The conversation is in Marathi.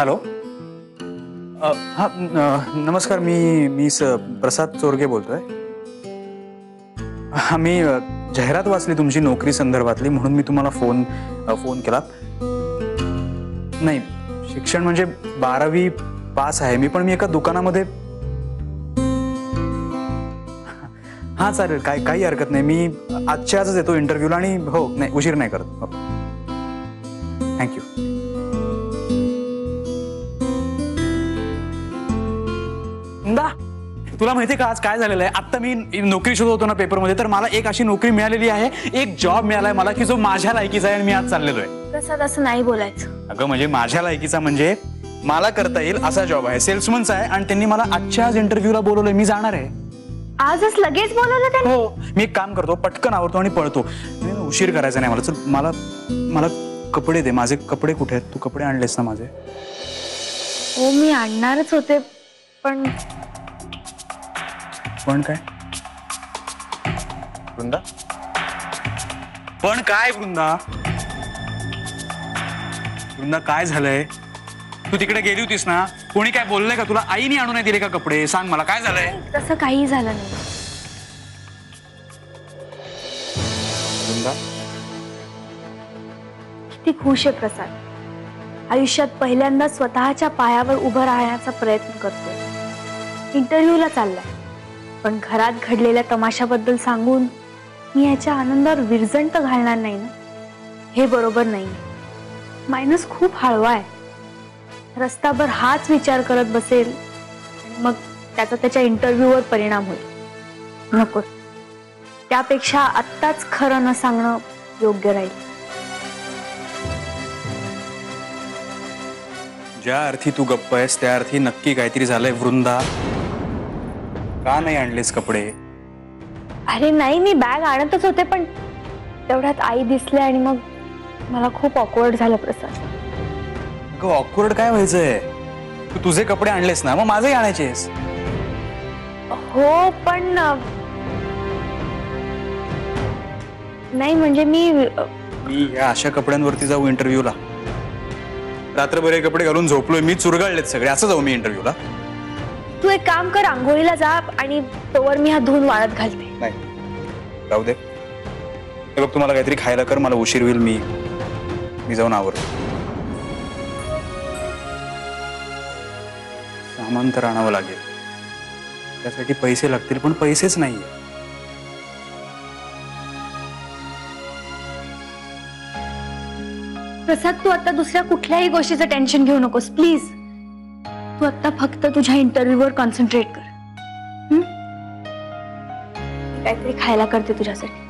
हॅलो. हां, नमस्कार. मी प्रसाद चोरगे बोलतोय. हां, मी जाहिरात वाचली तुमची नोकरी संदर्भातली, म्हणून मी तुम्हाला फोन केला. नाही, शिक्षण म्हणजे 12वी पास आहे मी, पण मी एका दुकानामध्ये. हां चालेल, काही हरकत नाही. मी आजच्या आजच येतो इंटरव्ह्यूला आणि हो, नाही उशीर नाही करत. थँक्यू. तुला माहिती का आज काय झालेलं आहे? आता मी नोकरी शोधत होतो ना पेपरमध्ये, तर मला एक अशी नोकरी मिळालेली आहे, एक जॉब मिळालाय मला की जो माझ्या लायकीचा आहे आणि मी आज चाललेलो आहे. प्रसाद, असं नाही बोलायचं. अगं म्हणजे माझ्या लायकीचा म्हणजे मला करता येईल असा जॉब आहे, सेल्समनचा आहे आणि त्यांनी मला आजच्या आज इंटरव्ह्यूला बोलवलंय. मी जाणार आहे. आजच लगेच बोलवलं त्यांनी? हो. मी एक काम करतो, पटकन आवरतो आणि पळतो. उशीर करायचा नाही मला. चल, मला कपडे दे. माझे कपडे कुठे आहेत? तू कपडे आणलेस ना माझे? हो, मी आणणारच होते, पण काय वृंदा? पण काय वृंदा? वृंदा काय झालंय? तू तिकडे गेली होतीस ना, कोणी काय बोललंय का तुला? आईने आणून नाही दिले का कपडे? सांग मला काय झालंय? तसं काही झालं नाही. वृंदा किती खुश आहे प्रसाद. आयुष्यात पहिल्यांदा स्वतःच्या पायावर उभं राहण्याचा प्रयत्न करतोय. इंटरव्ह्यूला चाललाय, पण घरात घडलेल्या तमाशाबद्दल सांगून मी याच्या आनंदावर विरजंत घालणार नाही ना. हे बरोबर नाही. मायनस खूप हळवा आहे. रस्ताभर हाच विचार करत बसेल आणि मग त्याचा त्याच्या इंटरव्ह्यूवर परिणाम होईल. नको. त्यापेक्षा आत्ताच खरं न सांगणं योग्य राहील. ज्या अर्थी तू गप्प आहेस त्या अर्थी नक्की काहीतरी झालंय वृंदा. का नाही आणलेस कपडे? अरे नाही, मी बॅग आणतच होते, पण तेवढ्यात आई दिसले आणि मग मला खूप ऑकवर्ड झालं प्रसाद. ऑकवर्ड काय व्हायचंय? तू तुझे कपडे आणलेस ना, मग माझेही आणायचेस. हो, पण नाही म्हणजे मी या अशा कपड्यांवरती जाऊ इंटरव्ह्यूला? रात्रभर हे कपडे घालून झोपलोय मी, चुरगळलेत सगळे. असं जाऊ मी इंटरव्ह्यूला? तू एक काम कर, आंघोळीला जा आणि तोवर मी हा धुवून वाळत घालते. नाही, राहू दे. हे बघ, तुम्हाला काहीतरी खायला कर, मला उशीर होईल. मी जाऊन आवरतो. सामान तर आणावं लागेल, त्यासाठी पैसे लागतील, पण पैसेच नाहीये. प्रसाद, तू आता दुसऱ्या कुठल्याही गोष्टीचं टेन्शन घेऊ नकोस प्लीज. तू आता फक्त तुझ्या इंटरव्ह्यूवर कॉन्सन्ट्रेट कर. काहीतरी खायला करते तुझ्यासाठी.